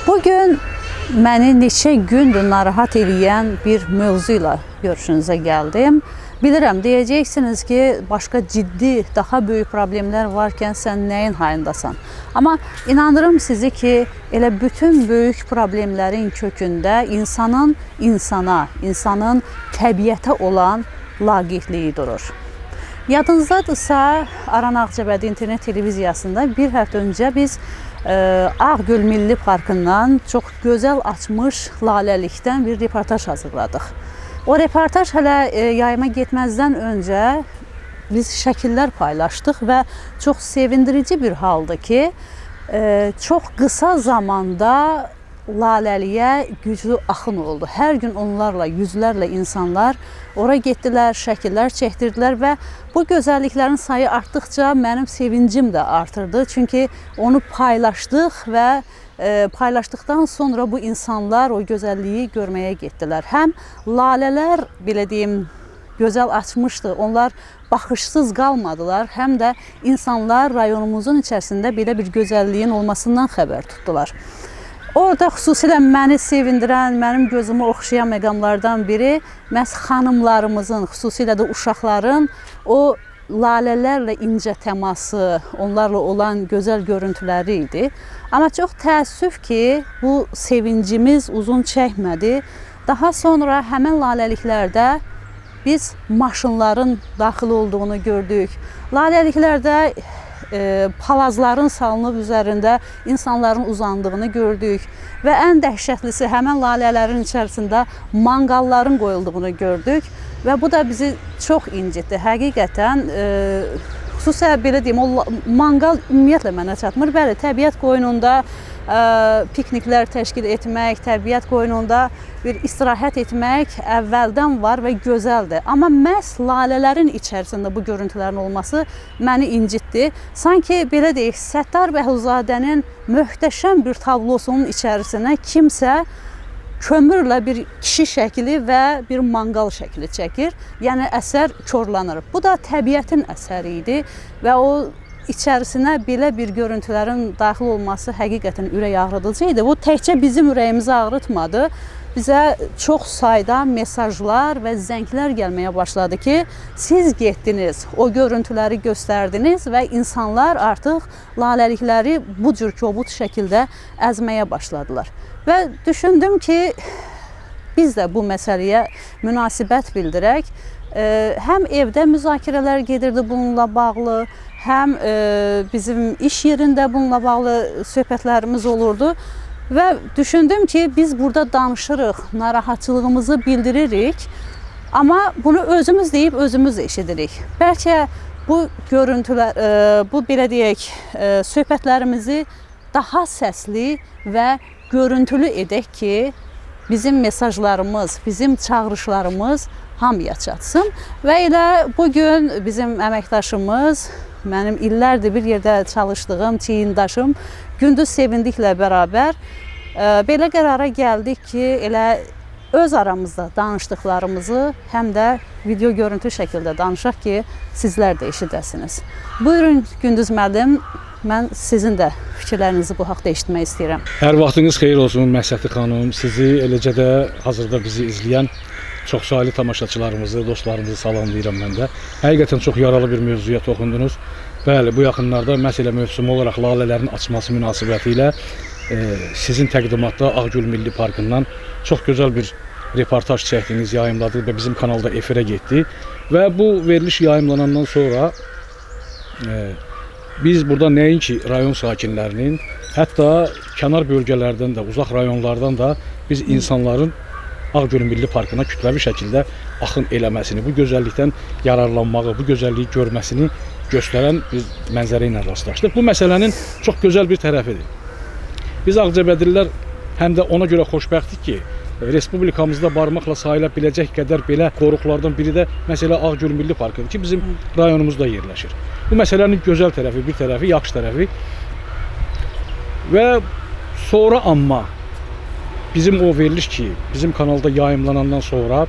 Bugün məni neçə gündür narahat edən bir mövzuyla görüşünüzə gəldim. Bilirəm, deyəcəksiniz ki, başqa ciddi, daha böyük problemlər varkən sən nəyin hayındasan? Amma inanırım sizi ki, elə bütün böyük problemlərin kökündə insanın insana, insanın təbiətə olan laqeydliyi durur. Yadınızdadırsa, Aran Ağcabədi internet televiziyasında bir həftə öncə biz Ağgöl Milli Parkından çox gözəl açmış laləlikdən bir reportaj hazırladıq. O reportaj hələ yayıma getməzdən öncə biz şəkillər paylaşdıq və çox sevindirici bir haldır ki, çox qısa zamanda laləliyə güclü axın oldu. Hər gün onlarla, yüzlərlə insanlar ora getdilər, şəkillər çəkdirdilər və bu gözəlliklərin sayı artdıqca mənim sevincim də artırdı. Çünki onu paylaşdıq və paylaşdıqdan sonra bu insanlar o gözəlliyi görməyə getdilər. Həm lalələr, belə deyim, gözəl açmışdı, onlar baxışsız qalmadılar, həm də insanlar rayonumuzun içərisində belə bir gözəlliyin olmasından xəbər tutdular. Orada xüsusilə məni sevindirən, mənim gözümü oxşayan məqamlardan biri məhz xanımlarımızın, xüsusilə də uşaqların o lalələrlə incə təması, onlarla olan gözəl görüntüləri idi. Amma çox təəssüf ki, bu sevincimiz uzun çəkmədi. Daha sonra həmən laləliklərdə biz maşınların daxil olduğunu gördük. Laləliklərdə palazların salınıb üzərində insanların uzandığını gördük və ən dəhşətlisi həmən lalələrin içərisində manqalların qoyulduğunu gördük və bu da bizi çox incitdi. Həqiqətən, xüsusən belə deyim, o manqal ümumiyyətlə mənə çatmır. Bəli, təbiət qoynunda pikniklər təşkil etmək, təbiət qoynunda bir istirahət etmək əvvəldən var və gözəldir. Amma məhz lalələrin içərisində bu görüntülərin olması məni incitdi. Sanki belə deyək, Səttar Bəhluzadənin möhtəşəm bir tablosunun içərisinə kimsə kömürlə bir kişi şəkli və bir manqal şəkli çəkir. Yəni əsər korlanır. Bu da təbiətin əsəri idi və o içərisinə belə bir görüntülərin daxil olması həqiqətən ürək ağrıdıcı idi. Bu təkcə bizim ürəyimizi ağrıtmadı. Bizə çox sayda mesajlar və zənglər gəlməyə başladı ki, siz getdiniz, o görüntüləri göstərdiniz və insanlar artıq laləlikləri bu cür kobud şəkildə əzməyə başladılar. Və düşündüm ki, biz də bu məsələyə münasibət bildirək. Həm evdə müzakirələr gedirdi bununla bağlı, həm bizim iş yerində bununla bağlı söhbətlərimiz olurdu. Və düşündüm ki, biz burada danışırıq, narahatçılığımızı bildiririk, amma bunu özümüz deyib, özümüz eşidirik. Bəlkə bu görüntülər, bu belə deyək, söhbətlərimizi daha səsli və görüntülü edək ki, bizim mesajlarımız, bizim çağırışlarımız hamıya çatsın. Və elə bugün bizim əməkdaşımız, mənim illərdir bir yerdə çalışdığım çiyindaşım Gündüz Sevindiklə bərabər belə qərara gəldik ki, elə öz aramızda danışdıqlarımızı həm də video görüntü şəkildə danışaq ki, sizlər də eşidəsiniz. Buyurun Gündüz müəllim, mən sizin də fikirlərinizi bu haqda eşitmək istəyirəm. Hər vaxtınız xeyir olsun Məsəti xanım, sizi eləcə də hazırda bizi izləyən çoxsaylı tamaşaçılarımızı, dostlarımızı salamlayıram mən də. Həqiqətən çox yaralı bir mövzuya toxundunuz. Bəli, bu yaxınlarda məsələ mövsümü olaraq lalələrin açması münasibəti ilə sizin təqdimatda Ağgöl Milli Parkından çox gözəl bir reportaj çəkdiniz, yayımladınız və bizim kanalda efirə getdi. Və bu veriliş yayımlanandan sonra biz burada nəinki rayon sakinlərinin, hətta kənar bölgələrdən də, uzaq rayonlardan da biz insanların Ağgöl Milli Parkına kütləvi şəkildə axın eləməsini, bu gözəllikdən yararlanmağı, bu gözəlliyi görməsini göstərən bir mənzərə ilə rastlaşdıq. Bu məsələnin çox gözəl bir tərəfidir. Biz Ağcabədililər həm də ona görə xoşbəxtdik ki, Respublikamızda barmaqla sayıla biləcək qədər belə qoruqlardan biri də məsələ Ağgöl Milli Parkıdır ki, bizim rayonumuzda yerləşir. Bu məsələnin gözəl tərəfi, bir tərəfi, yaxşı tərəfi və sonra amma bizim o veriliş ki, bizim kanalda yayımlanandan sonra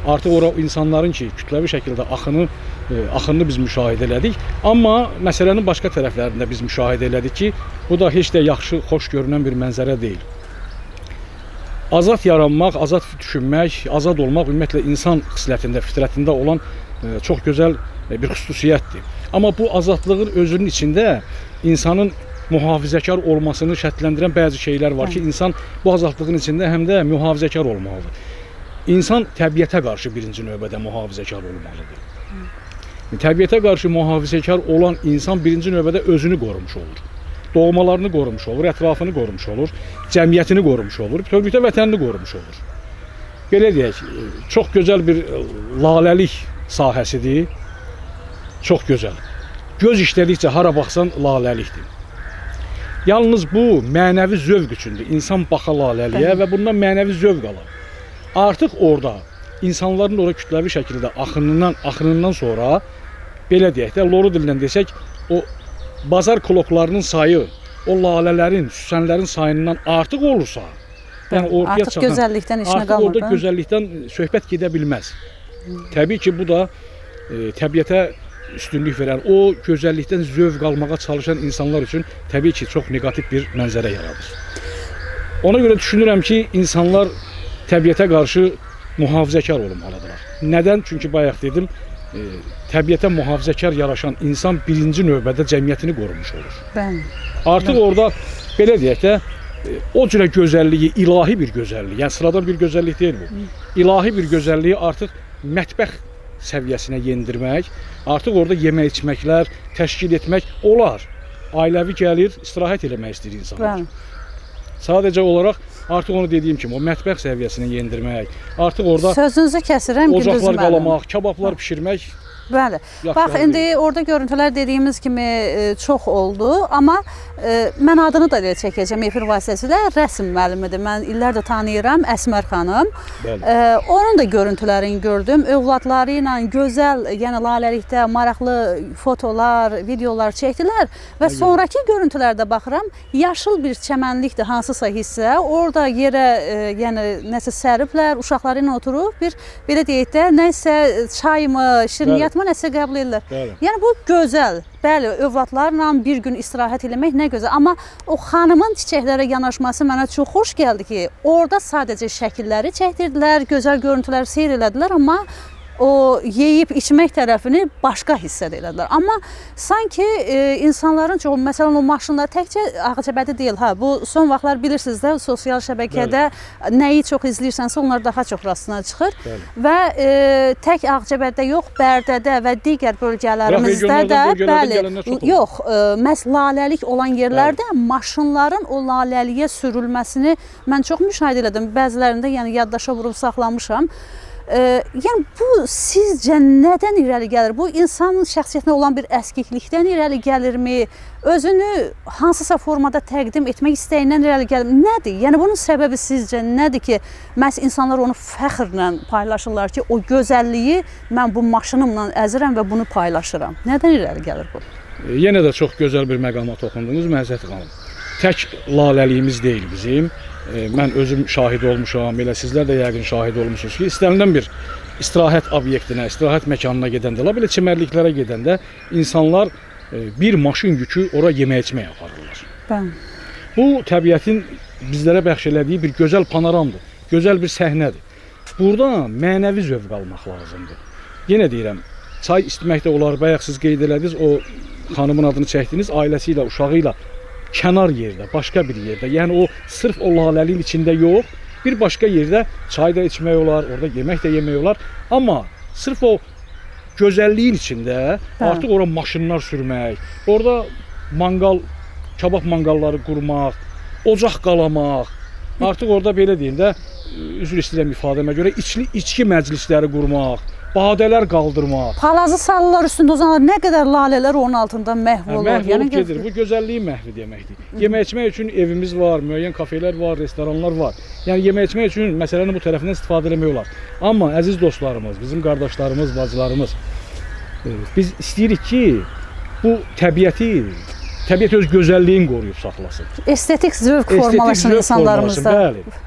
artıq ora insanların ki, kütləvi şəkildə axınını biz müşahidə elədik. Amma məsələnin başqa tərəflərində biz müşahidə elədik ki, bu da heç də yaxşı, xoş görünən bir mənzərə deyil. azad yaranmaq, azad düşünmək, azad olmaq ümumiyyətlə insan xislətində, fitrətində olan çox gözəl bir xüsusiyyətdir. Amma bu azadlığın özünün içində insanın mühafizəkar olmasını şərtləndirən bəzi şeylər var ki, insan bu azadlığın içində həm də mühafizəkar olmalıdır. İnsan təbiətə qarşı birinci növbədə mühafizəkar olmalıdır. Təbiətə qarşı mühafizəkar olan insan birinci növbədə özünü qorumuş olur. Doğmalarını qorumuş olur, ətrafını qorumuş olur, cəmiyyətini qorumuş olur, bütövlükdə vətənini qorumuş olur. Belə deyək, çox gözəl bir laləlik sahəsidir, çox gözəl. Göz işlədikcə hara baxsan laləlikdir. Yalnız bu mənəvi zövq üçündür. İnsan baxa laləliyə və bundan mənəvi zövq alır. Artıq orada insanların ora kütləvi şəkildə axınından sonra belə deyək də, loru dilindən desək, o bazar kloklarının sayı, o lalələrin, süsənlərin sayından artıq olursa, yəni ortaya artıq gözəllikdən işinə qalmır. Artıq orada gözəllikdən söhbət gedə bilməz. Təbii ki, bu da təbiətə üstünlük verən, o gözəllikdən zövq almağa çalışan insanlar üçün təbii ki, çox neqativ bir mənzərə yaradır. Ona görə düşünürəm ki, insanlar təbiətə qarşı mühafizəkar olmalıdırlar. Nədən? Çünki bayaq dedim, təbiətə mühafizəkar yaraşan insan birinci növbədə cəmiyyətini qorumuş olur. Artıq orada, belə deyək də, o cürə gözəlliyi, ilahi bir gözəllik, yəni sıradan bir gözəllik deyil bu. İlahi bir gözəlliyi artıq mətbəx səviyyəsinə yendirmək, artıq orada yemək içməklər, təşkil etmək olar. Ailəvi gəlir, istirahət eləmək istəyir insanlar. Sadəcə olaraq artıq onu dediyim kimi, o mətbəx səviyyəsinə yendirmək, artıq orada sözünüzü kəsirəm, ocaqlar qalamaq, kabablar bişirmək. Bəli. Bax, indi orada görüntülər dediyimiz kimi çox oldu, amma mən adını da çəkəcəm efir vasitəsilə. Rəsm müəllimidir. Mən illərdir tanıyıram, Əsmər xanım. Onun da görüntülərini gördüm. Övladları ilə gözəl, yəni laləlikdə maraqlı fotolar, videolar çəkdilər və sonraki görüntülərdə baxıram, yaşıl bir çəmənlikdir hansısa hissə. Orada yerə, yəni nəsə səriblər, uşaqları ilə oturub bir, belə deyək də, nəsə çaymı, şirniyyat nəsə qəbul edirlər. Yəni bu gözəl. Bəli, övladlarla bir gün istirahət eləmək nə gözəl. Amma o xanımın çiçəklərə yanaşması mənə çox xoş gəldi ki, orada sadəcə şəkilləri çəkdirdilər, gözəl görüntüləri seyr elədilər, amma o yeyib içmək tərəfini başqa hissədə elədilər. Amma sanki insanların çoxu, məsələn o maşınlar təkcə Ağcabədi deyil, bu son vaxtlar bilirsiniz də sosial şəbəkədə nəyi çox izləyirsənsə onlar daha çox rastına çıxır və tək Ağcabədidə yox, Bərdədə və digər bölgələrimizdə də bəli, yox, məhz laləlik olan yerlərdə maşınların o laləliyə sürülməsini mən çox müşahidə elədim. Bəzilərində yəni yaddaşa vurub saxlamışam. Yəni bu sizcə nədən irəli gəlir? Bu insanın şəxsiyyətinə olan bir əskiklikdən irəli gəlirmi? Özünü hansısa formada təqdim etmək istəyindən irəli gəlirmi? Nədir? Yəni bunun səbəbi sizcə nədir ki, məhz insanlar onu fəxrlə paylaşırlar ki, o gözəlliyi mən bu maşınımla əzirəm və bunu paylaşıram. Nədən irəli gəlir bu? Yenə də çox gözəl bir məqama toxundunuz, Məhzət xanım. Tək laləliyimiz deyil bizim. Mən özüm şahid olmuşam, elə sizlər də yəqin şahid olmuşsunuz ki, istənilən bir istirahət obyektinə, istirahət məkanına gedəndə, belə çimərliklərə gedəndə insanlar bir maşın yükü ora yemək içmək aparırlar. Bu təbiətin bizlərə bəxş elədiyi bir gözəl panoramdır, gözəl bir səhnədir. Burada mənəvi zövq almaq lazımdır. Yenə deyirəm, çay içmək də olar, bayaq siz qeyd elədiniz, o xanımın adını çəkdiniz, ailəsi ilə, uşağı ilə kənar yerdə, başqa bir yerdə, yəni o sırf o laləliyin içində yox, bir başqa yerdə çay da içmək olar, orada yemək də yemək olar, amma sırf o gözəlliyin içində artıq ora maşınlar sürmək, orada manqal, kabab manqalları qurmaq, ocaq qalamaq, artıq orada belə deyim də, üzr istəyirəm ifadəmə görə, içki məclisləri qurmaq, badələr qaldırmaq. Palazı salırlar üstündə, o zaman nə qədər lalələr onun altında məhv olur. Məhv olub gedir. Bu gözəlliyin məhvi deməkdir. Yemək içmək üçün evimiz var, müəyyən kafelər var, restoranlar var. Yəni yemək içmək üçün məsələnin bu tərəfindən istifadə etmək olar. Amma əziz dostlarımız, bizim qardaşlarımız, bacılarımız, biz istəyirik ki, bu təbiət öz gözəlliyini qoruyub saxlasın. Estetik zövq formalaşın insanlarımızda. Bəli.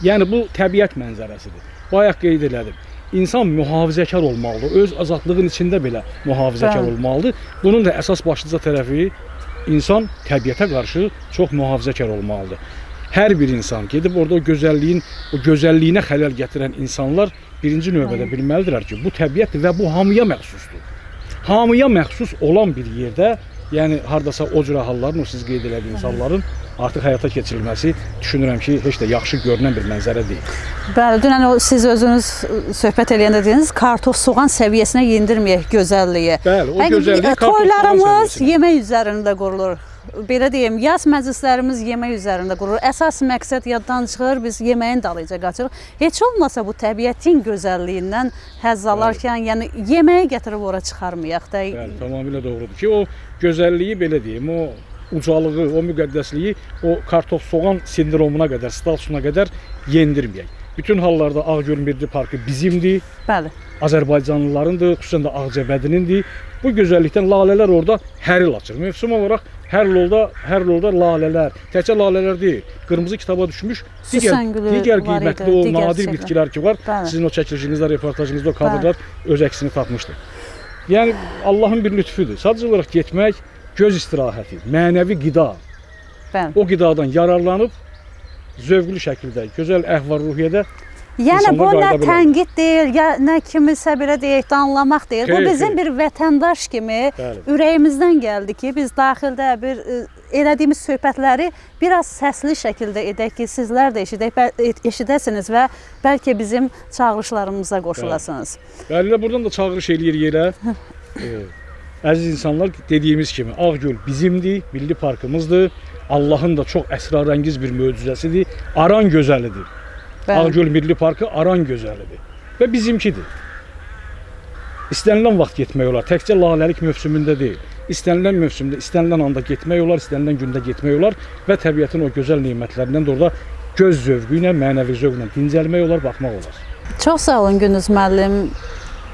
Yəni bu təbiət mənzərəsidir. Bayaq qeyd elədim. İnsan mühafizəkar olmalıdır, öz azadlığın içində belə mühafizəkar olmalıdır. Bunun da əsas başlıca tərəfi insan təbiətə qarşı çox mühafizəkar olmalıdır. hər bir insan gedib orada o gözəlliyinə xələl gətirən insanlar birinci növbədə bilməlidirlər ki, bu təbiət və bu hamıya məxsusdur. Hamıya məxsus olan bir yerdə, yəni hardasa o cür halların, o siz qeyd elədiyiniz halların artıq həyata keçirilməsi düşünürəm ki, heç də yaxşı görünən bir mənzərə deyil. Bəli, dünən siz özünüz söhbət eləyəndə dediniz, kartof, soğan səviyyəsinə yendirməyək gözəlliyi. Bəli, o gözəllik kartof, toylarımız yemək üzərində qurulur. Belə deyim, yaz məclislərimiz yemək üzərində qurulur. Əsas məqsəd yaddan çıxır, biz yeməyin dalıyca qaçırıq. Heç olmasa bu təbiətin gözəlliyindən həzz alarkən, yəni yeməyi gətirib ora çıxarmayaq da. Bəli, tamamilə doğrudur ki, o gözəlliyi belə deyim, o ucalığı, o müqəddəsliyi, o kartof, soğan sindromuna qədər, statusuna qədər yendirməyək. Bütün hallarda Ağgöl Milli Parkı bizimdir. Bəli. Azərbaycanlılarındır, xüsusən də Ağcabədinindir. Bu gözəllikdən lalələr orada hər il açır. Mövsüm olaraq hər ildə lalələr, təkcə lalələr deyil, qırmızı kitaba düşmüş digər qiymətli o nadir bitkilər ki var. Bəli. Sizin o çəkilişinizdə, reportajınızda o kadrlar öz əksini tapmışdır. Yəni Allahın bir lütfüdür. Sadəcə olaraq getmək, göz istirahəti, mənəvi qida. Bəli. O qidadan yararlanıb zövqlü şəkildə, gözəl əhval-ruhiyyədə yəni bu nə tənqid deyil, ya nə kimisə belə deyək, danlamaq deyil. Bu bizim bir vətəndaş kimi ürəyimizdən gəldi ki, biz daxildə bir elədiyimiz söhbətləri biraz səsli şəkildə edək ki, sizlər də eşidəsiniz və bəlkə bizim çağırışlarımıza qoşulasınız. Bəli, buradan da çağırış eləyir yerə. Əziz insanlar, dediyimiz kimi Ağgöl bizimdir, milli parkımızdır. Allahın da çox əsrarəngiz bir möcüzəsidir, aran gözəlidir. Ağgöl Milli Parkı aran gözəlidir və bizimkidir. İstənilən vaxt getmək olar, təkcə laləlik mövsümündə deyil. İstənilən mövsümdə, istənilən anda getmək olar, istənilən gündə getmək olar və təbiətin o gözəl nemətlərindən də orada göz zövqü ilə, mənəvi zövqlə dincəlmək olar, baxmaq olar. Çox sağ olun Gündüz müəllim.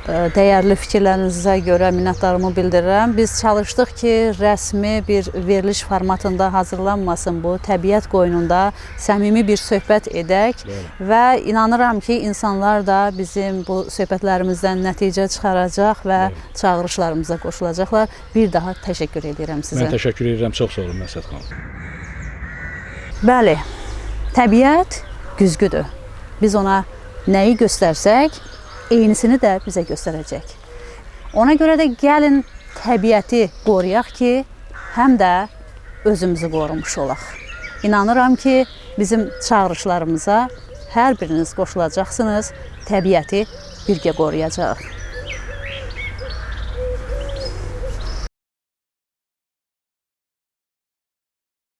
Dəyərli fikirlərinizə görə minnətdarımı bildirirəm. Biz çalışdıq ki, rəsmi bir veriliş formatında hazırlanmasın bu. Təbiət qoynunda səmimi bir söhbət edək və inanıram ki, insanlar da bizim bu söhbətlərimizdən nəticə çıxaracaq və çağırışlarımıza qoşulacaqlar. Bir daha təşəkkür edirəm sizə. Mən təşəkkür edirəm, çox sağ olun Məsəd xanım. Bəli, təbiət güzgüdür. Biz ona nəyi göstərsək, eynisini də bizə göstərəcək. Ona görə də gəlin təbiəti qoruyaq ki, həm də özümüzü qorumuş olaq. İnanıram ki, bizim çağırışlarımıza hər biriniz qoşulacaqsınız, təbiəti birgə qoruyacaq.